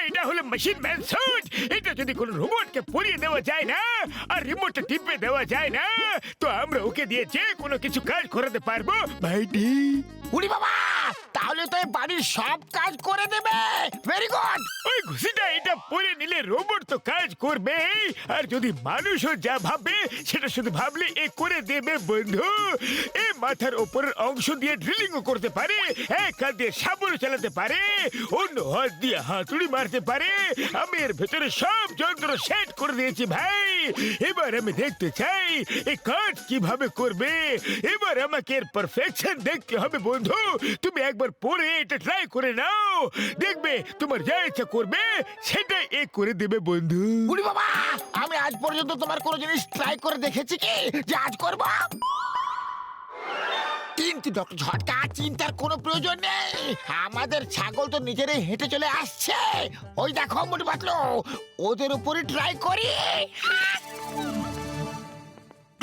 এটা হলো machine man sweet. এটা যদি কোনো রোবটকে পরিয়ে দেওয়া যায় না আর রিমোটটা টিপে দেওয়া যায় না, তো আমরা ওকে দিয়ে যে কোনো কিছু কাজ করাতে পারবো ভাইটি। উনি বাবা, তাহলে তো এই বাড়ির সব কাজ করে দেবে। Very good. ওই ঘুষিটা এটা পরে নিলে রোবট তো কাজ করবে, আর যদি মানুষও যা ভাববে সেটা শুধু ভাবলে এ করে দেবে বন্ধু। এ মাথার ওপরের অংশ দিয়ে ড্রিলিংও করতে পারে, এক হাত দিয়ে সাবল চালাতে পারে, অন্য হাত দিয়ে হাতুড়ি মারতে পারে। আমি এর ভেতরে সব যন্ত্র সেট করে দিয়েছি ভাই। এবার আমি দেখতে চাই এ কাজ কিভাবে করবে। এবার আমাকে এর পারফেকশন দেখতে হবে বন্ধু। তুমি একবার পরে এটা ট্রাই করে নাও, দেখবে তোমার যা ইচ্ছা করবে সেটাই এ করে দেবে বন্ধু। উনি বাবা, আমি আজ পর্যন্ত তোমার কোনো জিনিস ট্রাই করে দেখেছি কি যে আজ করব? কিন্তু ডক্টর ঝটকা, চিন্তার কোনো প্রয়োজন নেই। আমাদের ছাগল তো নিজেরাই হেঁটে চলে আসছে। ওই দেখো মোটু পাতলু, ওদের উপরে ট্রাই করি।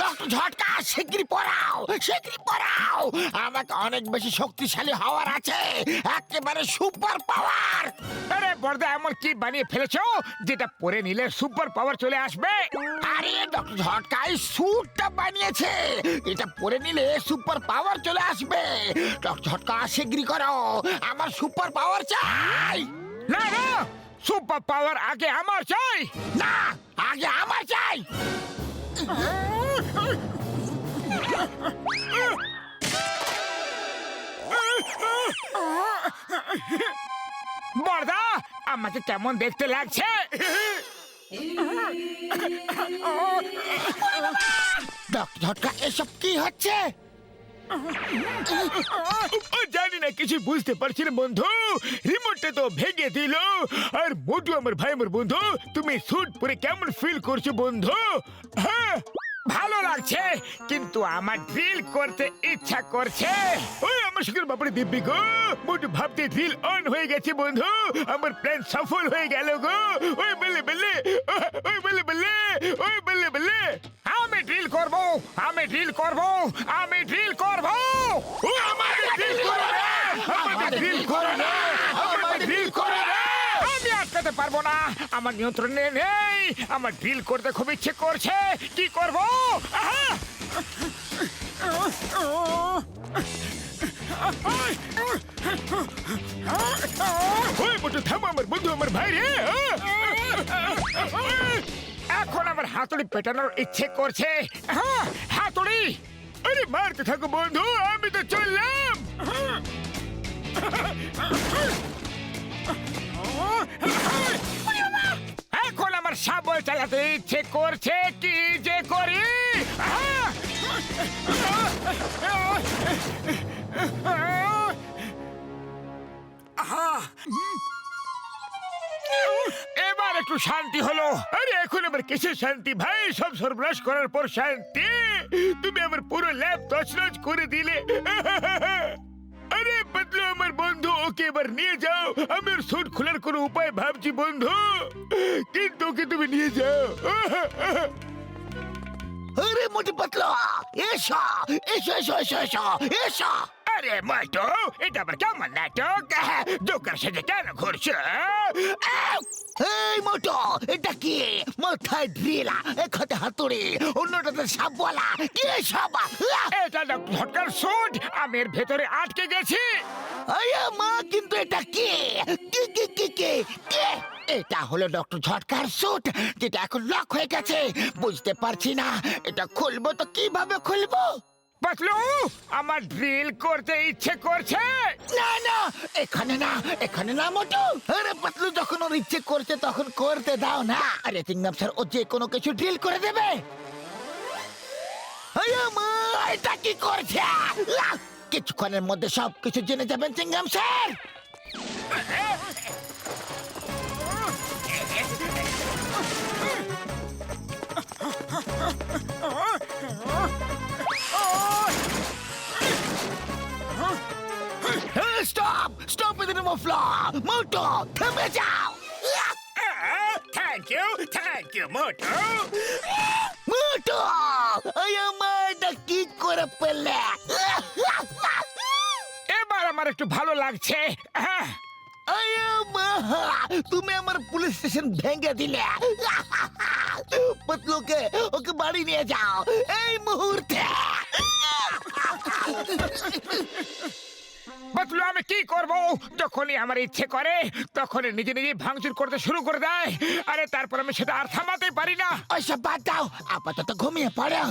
ডক্টর ঝটকা, শিগগিরই পড়াও, শিগগিরই পড়াও। আমাকে অনেক বেশি শক্তিশালী হওয়ার আছে, একেবারে সুপার পাওয়ার। আরে বড়দা, এমন কি বানিয়ে ফেলেছো যেটা পরে নিলে সুপার পাওয়ার চলে আসবে? আরে ডক্টর ঝটকা এই স্যুটটা বানিয়েছে, এটা পরে নিলে সুপার পাওয়ার চলে আসবে। ডক্টর ঝটকা, শিগগিরই করো, আমার সুপার পাওয়ার চাই। না না, সুপার পাওয়ার আগে আমার চাই। না, আগে আমার চাই। বড়দা, আমাকে কেমন দেখতে লাগছে? ডক্টর ঝটকা, এসব কি হচ্ছে? জানি না, কিছু বুঝতে পারছি না বন্ধু। রিমোটটা তো ভেঙে দিল। আর মোটু আমার ভাই, আমার বন্ধু, তুমি স্যুট পরে কেমন ফিল করছো বন্ধু? হ্যাঁ, ভালো লাগছে, কিন্তু আমার ড্রিল করতে ইচ্ছা করছে। ওই আমার সুখের বাপরে দিব্যি গো, মোটু ভাবতে ড্রিল অন হয়ে গেছে বন্ধু। আমার প্ল্যান সফল হয়ে গেল গো। ওই বলে বলে, ওই বলে বলে, ওই বলে বলে, আমি ড্রিল করব, আমি ড্রিল করব, আমি ড্রিল করব। আমাদের ড্রিল করো না, আমাদের ড্রিল করো না, আমাদের ড্রিল করো না। আমি আটকাতে পারবো না, আমার নিয়ন্ত্রণে নেই। আমার ড্রিল করতে খুব ইচ্ছে করছে, কি করব? ওই মোটু থামো, আমার বন্ধু, আমার ভাই রে। এখন আমার হাতুড়ি পেটানোর ইচ্ছে করছে। হ্যাঁ, হাতুড়ি। আরে মারতে থাকো বন্ধু, আমি তো চললাম। এখন আমার সাবল চালাতে ইচ্ছে করছে, কি যে করি। এবার একটু শান্তি হলো। আরে এখন আবার কিসের শান্তি ভাই? সব সর্বনাশ করার পর শান্তি? তুমি আমার পুরো ল্যাব তছনছ করে দিলে। আরে বদলো আমার বন্ধু, ওকে এবার নিয়ে যাও। আমি ওর স্যুট খোলার কোনো উপায় ভাবছি বন্ধু, কিন্তু ওকে তুমি নিয়ে যাও। আরে মোটু পাতলু, এসো এসো এসো এসো এসো এসো। আরে মাইটো, এটা আবার কেমন নাটক? জোকার সেজে কেন ঘুরছো? এই মোটু, এটা কি? মাথায় ড্রিল, এক হাতে হাতুড়ি, অন্যটাতে সাপওয়ালা, কি সব? এটা ডক্টর ঝটকার স্যুট, আমি এর ভেতরে আটকে গেছি। আয়া মা, কিন্তু এটা কি? কি কি কি কি কি? এটা হলো ডক্টর ঝটকার স্যুট, যেটা এখন লক হয়ে গেছে। বুঝতে পারছি না এটা খুলবো তো কিভাবে খুলবো। পাতলু, আমার ড্রিল করতে ইচ্ছে করছে। না না, এখানে না, এখানে না মোটু। আরে পাতলু, যখন ওর ইচ্ছে করছে তখন করতে দাও না। আরে চিংগাম স্যার ও যে কোনো কিছু ড্রিল করে দেবে। আয়া মা, এটা কি করছে? কিছুক্ষণের মধ্যে সবকিছু জেনে যাবেন Chingam sir. Stop! Stop in the name of law! Motu, থেমে যাও! Thank you, thank you Motu. Motu আমারটা কি করে পেলে? এবার আমার একটু ভালো লাগছে। হ্যাঁ, তুমি আমার পুলিশ স্টেশন ভেঙে দিলে। পতলুকে ওকে বাড়ি নিয়ে যাও এই মুহূর্তে। বদলু আমি কি করব? যখনই আমার ইচ্ছে করে তখনই নিজে নিজে ভাঙচুর করতে শুরু করে দেয়। আরে তারপর আমি সেটা আর থামাতে পারি না। ওইসব বাদ দাও, আপাতত ঘুমিয়ে পড়ো,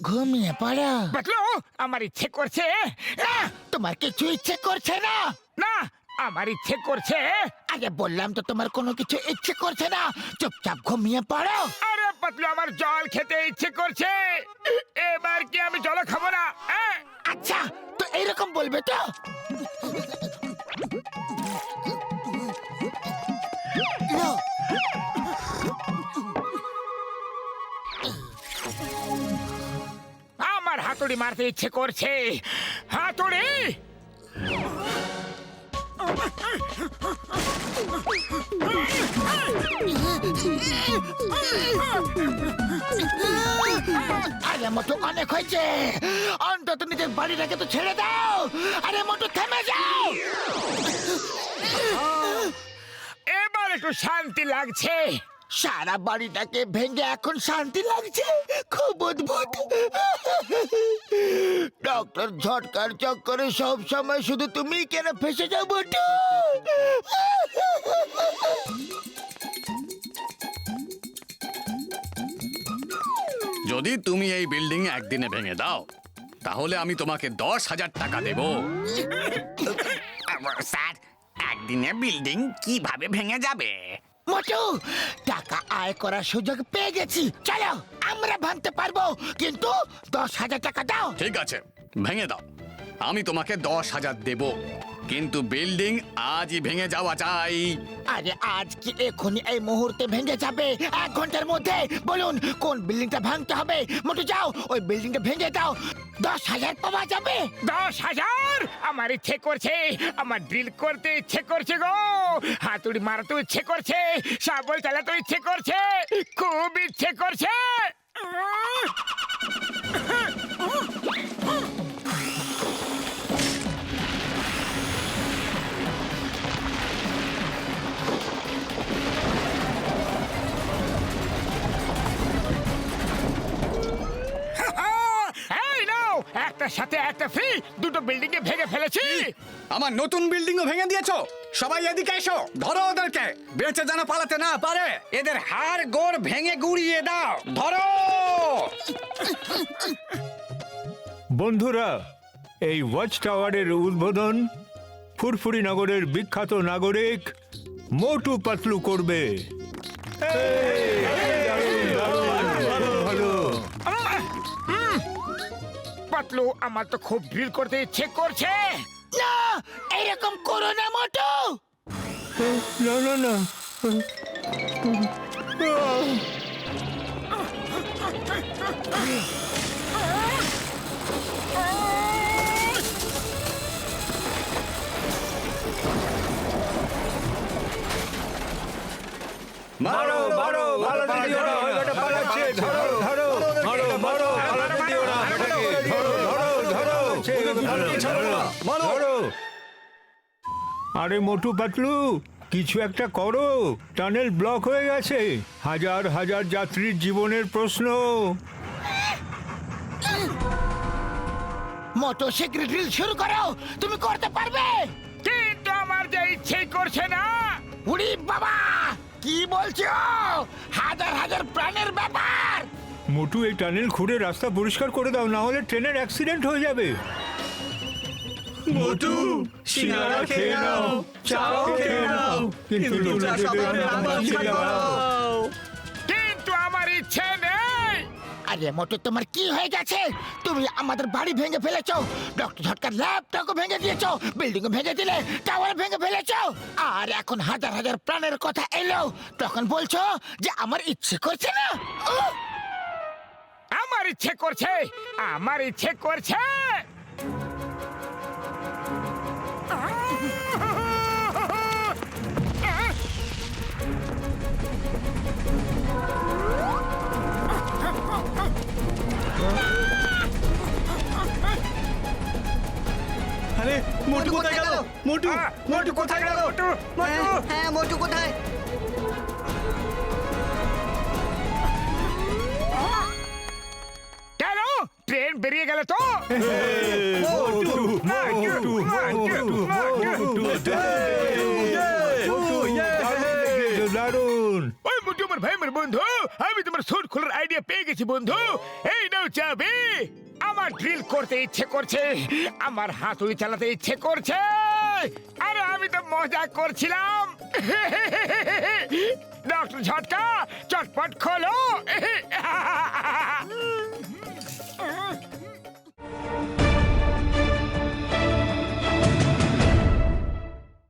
ঘুমিয়ে পড়ো। বদলু আমার ইচ্ছে করছে। তোমার কিছু ইচ্ছে করছে না? না, আমার ইচ্ছে করছে। আগে বললাম তো তোমার কোনো কিছু ইচ্ছে করছে না, চুপচাপ ঘুমিয়ে পড়ো। আরে বদলু আমার জল খেতে ইচ্ছে করছে। এবার কি আমি জল খাবো না? আচ্ছা তো এইরকম বলবে তো। আমার হাতুড়ি মারতে ইচ্ছে করছে। হাতুড়ি। আরে মোটু অনেক হয়েছে, অন্তত নিজের বাড়িটাকে তো ছেড়ে দাও। আরে মোটু থেমে যাও। এবার একটু শান্তি লাগছে। সারা বাড়িটাকে ভেঙে এখন শান্তি লাগছে, খুব অদ্ভুত। ডক্টর ঝটকার চক্করে সব সময় শুধু তুমি কেন ফেসে যাও মোটু? যদি তুমি এই বিল্ডিং একদিনে ভেঙে দাও তাহলে আমি তোমাকে 10,000 টাকা দেব। স্যার, একদিনে বিল্ডিং কিভাবে ভেঙে যাবে? মোটু টাকা আয় করার সুযোগ পেয়ে গেছি, চলো আমরা ভাঙতে পারবো, কিন্তু 10,000 টাকা দাও। ঠিক আছে, ভেঙে দাও। আমি তোমাকে 10,000 দেব, কিন্তু বিল্ডিং আজই ভেঙে যাওয়া চাই। আরে আজ কি এখনই এই মুহূর্তে ভেঙে যাবে? 1 ঘন্টার মধ্যে বলুন কোন বিল্ডিংটা ভাঙতে হবে। মোটু যাও ওই বিল্ডিংটা ভেঙে দাও, 10,000 পাওয়া যাবে। 10,000? আমার ইচ্ছে করছে, আমার ড্রিল করতে ইচ্ছে করছে গো, হাতুড়ি মারতে ইচ্ছে করছে, শাবল চালাতে ইচ্ছে করছে, খুব ইচ্ছে করছে। এই নাও, একটার সাথে একটা ফ্রি, দুটো বিল্ডিং এ ভেঙে ফেলেছি। আমার নতুন বিল্ডিংও ভেঙে দিয়েছো। সবাই এদিকে এসো, ধরো ওদেরকে, বেঁচে যেন পালাতে না পারে। এদের হাড় গোড় ভেঙে গুড়িয়ে দাও, ধরো। বন্ধুরা, এই ওয়াচ টাওয়ারের উদ্বোধন ফুরফুরি নগরের বিখ্যাত নাগরিক মোটু পাতলু করবে। ভালো। পাতলু আমার তো খুব ড্রিল করতে ইচ্ছে করছে। না এরকম করো না মোটু। না না না, মারো মারো মারো, পালাচ্ছে, ধরো ধরো, মারো মারো, পালাতে দিও না, ধরো ধরো ধরো ধরো। আরে মোটু পাতলু, কিছু একটা করো, টানেল ব্লক হয়ে গেছে, হাজার হাজার যাত্রীর জীবনের প্রশ্ন। মোটু শীঘ্র ড্রিল শুরু করো, তুমি করতে পারবে। কিন্তু আমার যে ইচ্ছে করছে না। উড়ি বাবা, কি বলছো? হাজার হাজার প্রাণের ব্যাপার। মোটু এই টানেল খুঁড়ে রাস্তা পরিষ্কার করে দাও, না হলে ট্রেনের অ্যাক্সিডেন্ট হয়ে যাবে। মোটু, সিঙ্গারা খেয়ে নাও, চাও খেয়ে নাও, কিন্তু কিন্তু আমার ইচ্ছে নেই। আরে মোটু তোমার কি হয়ে গেছে? তুমি আমাদের বাড়ি ভেঙে ফেলেছো, ডক্টর ঝটকার ল্যাবটাকে ভেঙে দিয়েছো, বিল্ডিং ভেঙে দিলে, টাওয়ার ভেঙে ফেলেছো, আর এখন হাজার হাজার প্রাণের কথা এলো, তখন বলছো যে আমার ইচ্ছে করছে না। আমার ইচ্ছে করছে, আমার ইচ্ছে করছে। মোটু মোটু কোথায় গেল? হ্যাঁ মোটু কোথায়? কেন ট্রেন বেরিয়ে গেল তো? দারুণ! ওই মোটু আমার ভাই আমার বন্ধু, আমি তোমার স্যুট খোলার আইডিয়া পেয়ে গেছি বন্ধু। এই নাও চাবি। আমার ড্রিল করতে ইচ্ছে করছে, আমার হাতুড়ি চালাতে ইচ্ছে করছে। আরে আমি তো মজা করছিলাম। ডক্টর ঝটকা চটপট খোলো।